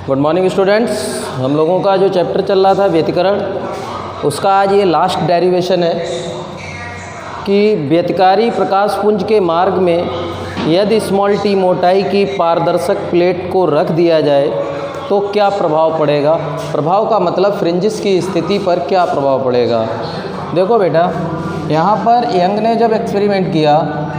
Good morning students. हम लोगों का जो चैप्टर चल रहा था व्यतिकरण, उसका आज ये लास्ट डेरिवेशन है कि व्यतिकारी प्रकाश पुंज के मार्ग में यदि स्मॉल टी मोटाई की पारदर्शक प्लेट को रख दिया जाए तो क्या प्रभाव पड़ेगा। प्रभाव का मतलब फ्रिंजिस की स्थिति पर क्या प्रभाव पड़ेगा। देखो बेटा, यहाँ पर यंग ने जब एक्सपेरिमेंट किया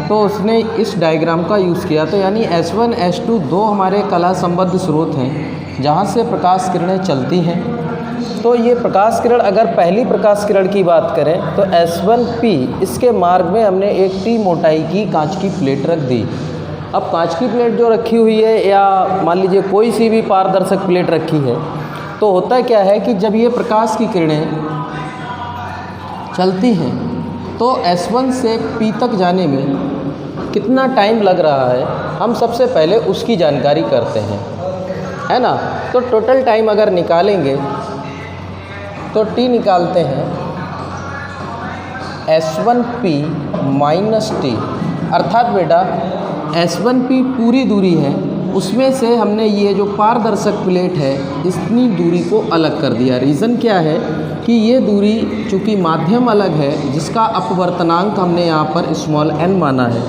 तो उसने इस डायग्राम का यूज़ किया। तो यानी S1 S2 दो हमारे कला संबद्ध स्रोत हैं जहाँ से प्रकाश किरणें चलती हैं। तो ये प्रकाश किरण, अगर पहली प्रकाश किरण की बात करें तो S1P, इसके मार्ग में हमने एक टी मोटाई की कांच की प्लेट रख दी। अब कांच की प्लेट जो रखी हुई है, या मान लीजिए कोई सी भी पारदर्शक प्लेट रखी है, तो होता क्या है कि जब ये प्रकाश की किरणें चलती हैं तो S1 से P तक जाने में कितना टाइम लग रहा है, हम सबसे पहले उसकी जानकारी करते हैं, है ना। तो टोटल टाइम अगर निकालेंगे तो T निकालते हैं S1P माइनस T, अर्थात बेटा S1P पूरी दूरी है, उसमें से हमने ये जो पारदर्शक प्लेट है इतनी दूरी को अलग कर दिया। रीज़न क्या है कि ये दूरी चूँकि माध्यम अलग है, जिसका अपवर्तनांक हमने यहाँ पर स्मॉल n माना है।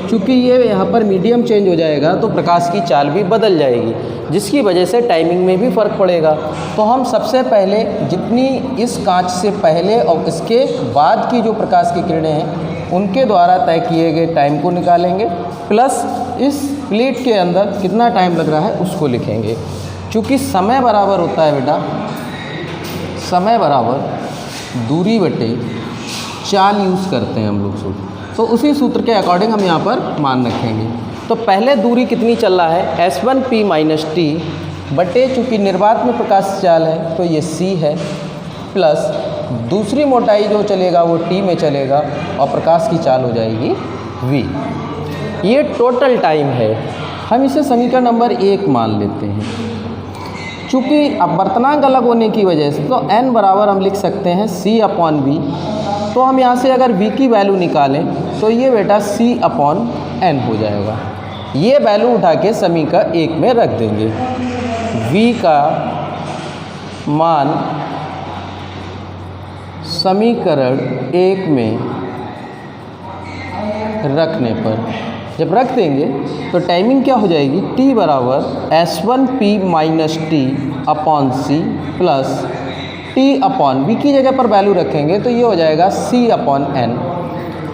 चूँकि ये यहाँ पर मीडियम चेंज हो जाएगा तो प्रकाश की चाल भी बदल जाएगी, जिसकी वजह से टाइमिंग में भी फ़र्क पड़ेगा। तो हम सबसे पहले जितनी इस कांच से पहले और इसके बाद की जो प्रकाश की किरणें हैं उनके द्वारा तय किए गए टाइम को निकालेंगे, प्लस इस प्लेट के अंदर कितना टाइम लग रहा है उसको लिखेंगे। चूँकि समय बराबर होता है बेटा, समय बराबर दूरी बटे चाल यूज़ करते हैं हम लोग सूत्र। तो उसी सूत्र के अकॉर्डिंग हम यहाँ पर मान रखेंगे। तो पहले दूरी कितनी चल रहा है, S1P माइनस T बटे, चूँकि निर्वात में प्रकाश चाल है तो ये C है, प्लस दूसरी मोटाई जो चलेगा वो T में चलेगा और प्रकाश की चाल हो जाएगी V। ये टोटल टाइम है। हम इसे समीकरण नंबर 1 मान लेते हैं। चूँकि अपवर्तनांक अलग होने की वजह से तो n बराबर हम लिख सकते हैं C/V। तो हम यहाँ से अगर V की वैल्यू निकालें तो ये बेटा C/n हो जाएगा। ये वैल्यू उठा के समीकरण 1 में रख देंगे। V का मान समीकरण 1 में रखने पर जब रख देंगे तो टाइमिंग क्या हो जाएगी, T बराबर S1P minus T upon C plus T upon V की जगह पर वैल्यू रखेंगे तो ये हो जाएगा C/n।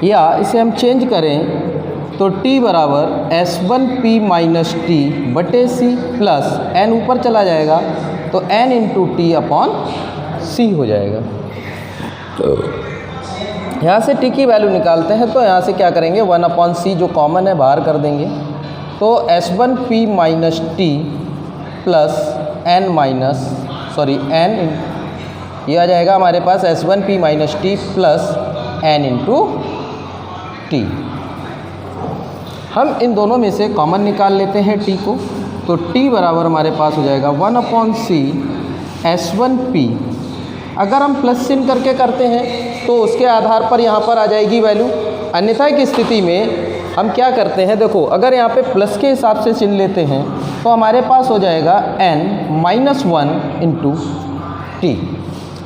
या इसे हम चेंज करें तो T बराबर S1P माइनस T बटे C प्लस n ऊपर चला जाएगा तो n into T upon C हो जाएगा। तो यहाँ से T की वैल्यू निकालते हैं तो यहाँ से क्या करेंगे, 1/C जो कॉमन है बाहर कर देंगे। तो S1P minus T plus n ये आ जाएगा हमारे पास S1P minus T plus n into T। हम इन दोनों में से कॉमन निकाल लेते हैं T को। तो T बराबर हमारे पास हो जाएगा 1/C S1P। अगर हम प्लस चिन्ह करके करते हैं तो उसके आधार पर यहाँ पर आ जाएगी वैल्यू। अन्यथा की स्थिति में हम क्या करते हैं, देखो अगर यहाँ पे प्लस के हिसाब से चिन्ह लेते हैं तो हमारे पास हो जाएगा n-1 इंटू T,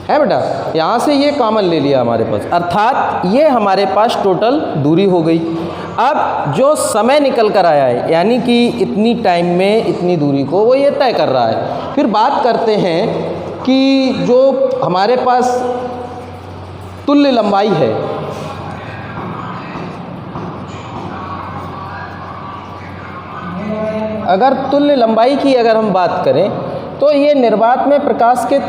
है बेटा। यहाँ से ये कॉमन ले लिया हमारे पास, अर्थात ये हमारे पास टोटल दूरी हो गई। अब जो समय निकल कर आया है, यानी कि इतनी टाइम में इतनी दूरी को वो ये तय कर रहा है। फिर बात करते हैं कि जो हमारे पास तुल्य लंबाई है, अगर तुल्य लंबाई की अगर हम बात करें तो ये निर्वात में प्रकाश के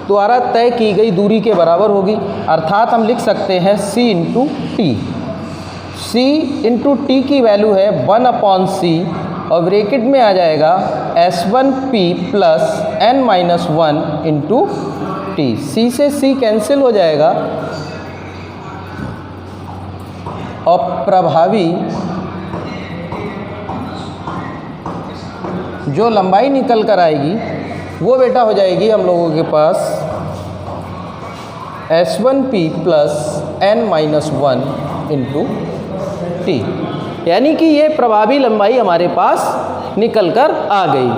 द्वारा तय की गई दूरी के बराबर होगी। अर्थात हम लिख सकते हैं C into T। C into T की वैल्यू है 1/C और ब्रैकेट में आ जाएगा S1P plus n-1 into T। C से C कैंसिल हो जाएगा और प्रभावी जो लंबाई निकल कर आएगी वो बेटा हो जाएगी हम लोगों के पास S1P plus n-1 into T। यानी कि ये प्रभावी लंबाई हमारे पास निकल कर आ गई।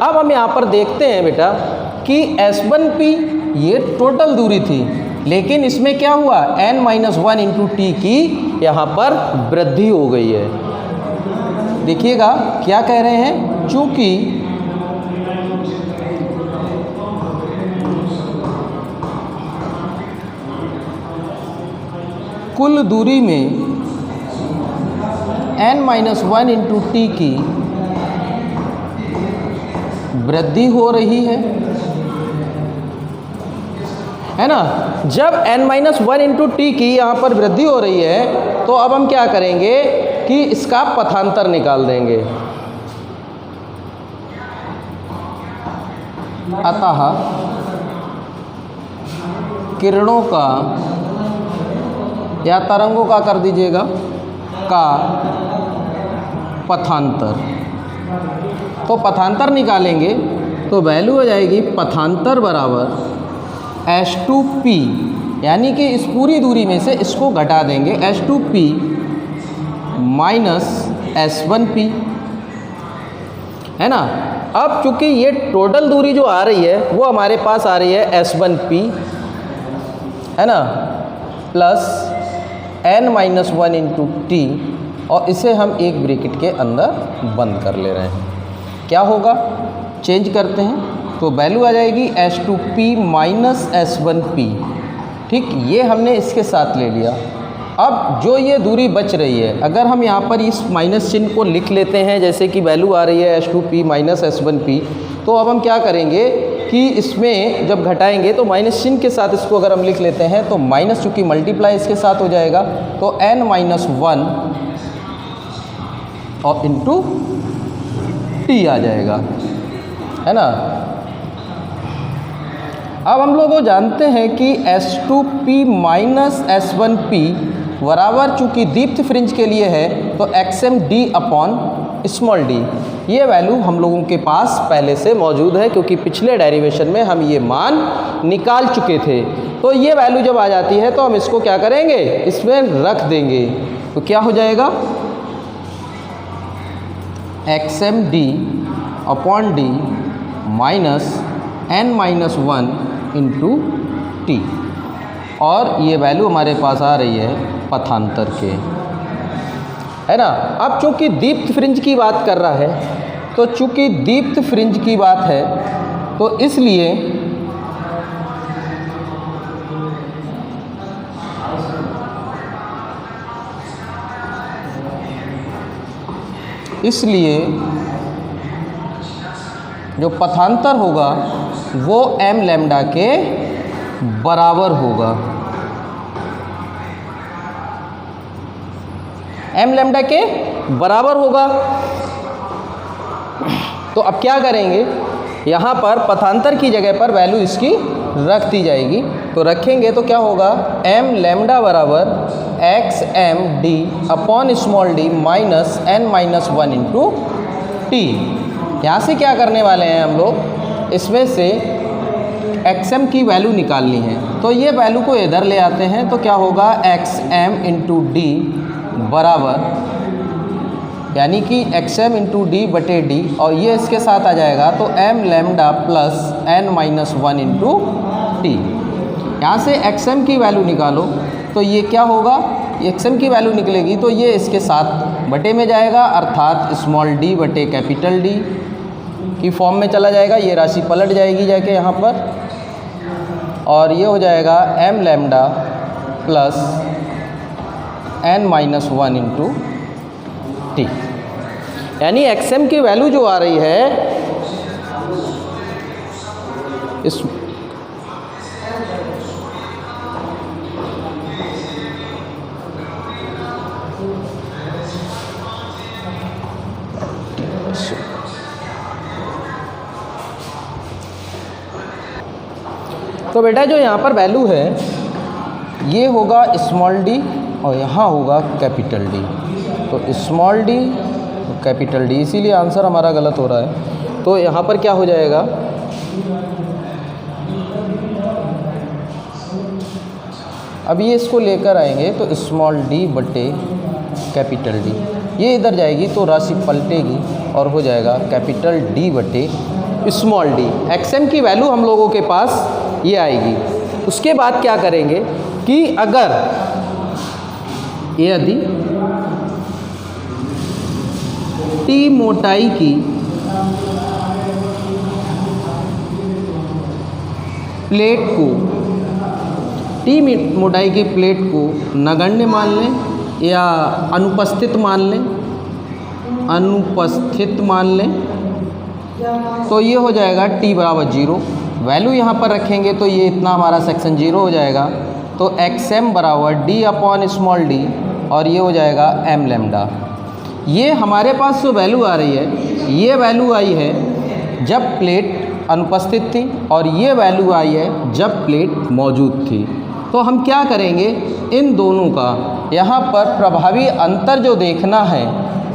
अब हम यहाँ पर देखते हैं बेटा कि S1P ये टोटल दूरी थी, लेकिन इसमें क्या हुआ, n-1 इंटू टी की यहाँ पर वृद्धि हो गई है। देखिएगा क्या कह रहे हैं, चूंकि कुल दूरी में n-1 इंटू टी की वृद्धि हो रही है ना। जब n-1 इंटू टी की यहाँ पर वृद्धि हो रही है तो अब हम क्या करेंगे कि इसका पथांतर निकाल देंगे। अतः किरणों का या तरंगों का कर दीजिएगा का पथांतर, तो पथांतर निकालेंगे तो वैल्यू हो जाएगी पथांतर बराबर H2P, यानी कि इस पूरी दूरी में से इसको घटा देंगे, H2P माइनस S1P, है ना। अब चूंकि ये टोटल दूरी जो आ रही है वो हमारे पास आ रही है S1P, है ना, प्लस n-1 इंटू टी, और इसे हम एक ब्रैकेट के अंदर बंद कर ले रहे हैं। क्या होगा, चेंज करते हैं तो वैल्यू आ जाएगी H2P माइनस S1P। ठीक, ये हमने इसके साथ ले लिया। अब जो ये दूरी बच रही है, अगर हम यहाँ पर इस माइनस चिन्ह को लिख लेते हैं, जैसे कि वैल्यू आ रही है H2P माइनस S1P, तो अब हम क्या करेंगे कि इसमें जब घटाएंगे तो माइनस चिन्ह के साथ इसको अगर हम लिख लेते हैं तो माइनस चूँकि मल्टीप्लाई इसके साथ हो जाएगा तो n-1 और इंटू टी आ जाएगा, है ना। अब हम लोग जानते हैं कि H2P माइनस S1P बराबर चूँकि दीप्त फ्रिंज के लिए है तो XMD अपॉन स्मॉल डी, ये वैल्यू हम लोगों के पास पहले से मौजूद है क्योंकि पिछले डेरिवेशन में हम ये मान निकाल चुके थे। तो ये वैल्यू जब आ जाती है तो हम इसको क्या करेंगे, इसमें रख देंगे, तो क्या हो जाएगा XMD upon D minus n-1 into T, और ये वैल्यू हमारे पास आ रही है पथांतर के, है ना। अब चूंकि दीप्त फ्रिंज की बात कर रहा है, तो चूंकि दीप्त फ्रिंज की बात है तो इसलिए जो पथांतर होगा वो m लैम्डा के बराबर होगा, m लैम्डा के बराबर होगा। तो अब क्या करेंगे, यहाँ पर पथांतर की जगह पर वैल्यू इसकी रख दी जाएगी, तो रखेंगे तो क्या होगा, m लैम्डा बराबर XMD upon small D minus n-1 into T. यहाँ से क्या करने वाले हैं हम लोग, इसमें से XM की वैल्यू निकालनी है, तो ये वैल्यू को इधर ले आते हैं तो क्या होगा XM इंटू डी बराबर, यानी कि XM इंटू डी बटे डी, और ये इसके साथ आ जाएगा तो m lambda plus n-1 into T. यहाँ से XM की वैल्यू निकालो तो ये क्या होगा, XM की वैल्यू निकलेगी तो ये इसके साथ बटे में जाएगा, अर्थात स्मॉल d बटे कैपिटल D की फॉर्म में चला जाएगा। ये राशि पलट जाएगी जाके यहाँ पर, और ये हो जाएगा m lambda plus n-1 into T, यानी XM की वैल्यू जो आ रही है इस तो बेटा जो यहाँ पर वैल्यू है ये होगा स्मॉल d और यहाँ होगा कैपिटल D, तो स्मॉल d तो कैपिटल D, इसीलिए आंसर हमारा गलत हो रहा है। तो यहाँ पर क्या हो जाएगा, अब ये इसको लेकर आएंगे तो स्मॉल d बटे कैपिटल D, ये इधर जाएगी तो राशि पलटेगी और हो जाएगा कैपिटल D बटे स्मॉल डी। एक्सएम की वैल्यू हम लोगों के पास ये आएगी। उसके बाद क्या करेंगे कि अगर यदि टी मोटाई की प्लेट को, टी मोटाई की प्लेट को नगण्य मान लें या अनुपस्थित मान लें, अनुपस्थित मान लें, तो ये हो जाएगा टी बराबर 0। वैल्यू यहाँ पर रखेंगे तो ये इतना हमारा सेक्शन 0 हो जाएगा। तो एक्सएम बराबर डी अपॉन स्मॉल डी और ये हो जाएगा एम लैम्डा। ये हमारे पास जो वैल्यू आ रही है, ये वैल्यू आई है जब प्लेट अनुपस्थित थी और ये वैल्यू आई है जब प्लेट मौजूद थी। तो हम क्या करेंगे, इन दोनों का यहाँ पर प्रभावी अंतर जो देखना है,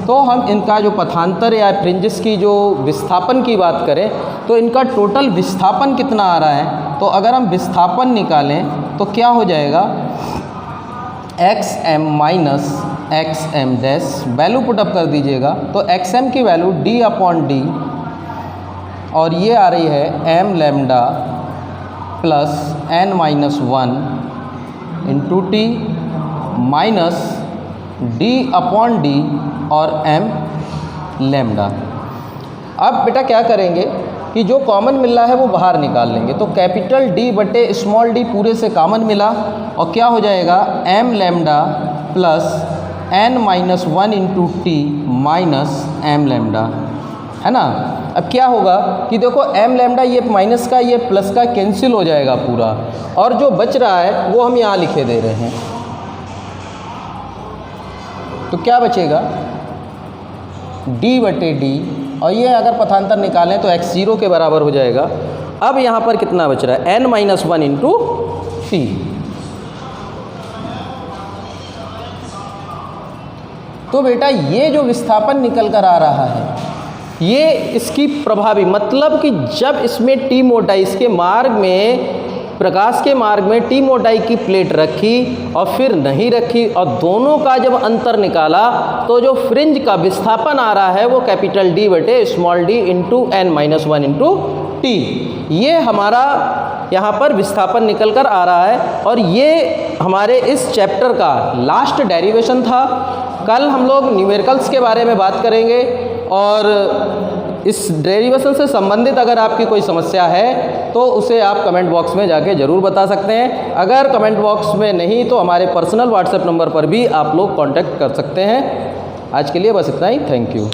तो हम इनका जो पथांतर या फ्रिंजेस की जो विस्थापन की बात करें तो इनका टोटल विस्थापन कितना आ रहा है। तो अगर हम विस्थापन निकालें तो क्या हो जाएगा, X M minus X M dash, value put up कर दीजिएगा तो एक्स एम की वैल्यू डी अपॉन डी और ये आ रही है M lambda plus N minus 1 into T minus D upon D और एम लैम्डा। अब बेटा क्या करेंगे कि जो कॉमन मिल रहा है वो बाहर निकाल लेंगे। तो कैपिटल डी बटे स्मॉल डी पूरे से कॉमन मिला और क्या हो जाएगा, M lambda plus N minus 1 into T minus M lambda, है ना। अब क्या होगा कि देखो एम लैम्डा ये माइनस का ये प्लस का कैंसिल हो जाएगा पूरा, और जो बच रहा है वो हम यहाँ लिखे दे रहे हैं। तो क्या बचेगा, डी बटे डी, और ये अगर पथांतर निकालें तो एक्स 0 के बराबर हो जाएगा। अब यहाँ पर कितना बच रहा है, एन माइनस 1 इंटू टी। तो बेटा ये जो विस्थापन निकल कर आ रहा है, ये इसकी प्रभावी मतलब कि जब इसमें टी मोटाई, इसके मार्ग में, प्रकाश के मार्ग में टी मोटाई की प्लेट रखी और फिर नहीं रखी और दोनों का जब अंतर निकाला तो जो फ्रिंज का विस्थापन आ रहा है वो कैपिटल डी बटे small D into N minus 1 into T, ये हमारा यहाँ पर विस्थापन निकल कर आ रहा है। और ये हमारे इस चैप्टर का लास्ट डेरिवेशन था। कल हम लोग न्यूमेरिकल्स के बारे में बात करेंगे और इस डेरिवेशन से संबंधित अगर आपकी कोई समस्या है तो उसे आप कमेंट बॉक्स में जाके ज़रूर बता सकते हैं। अगर कमेंट बॉक्स में नहीं तो हमारे पर्सनल व्हाट्सएप नंबर पर भी आप लोग कांटेक्ट कर सकते हैं। आज के लिए बस इतना ही, थैंक यू।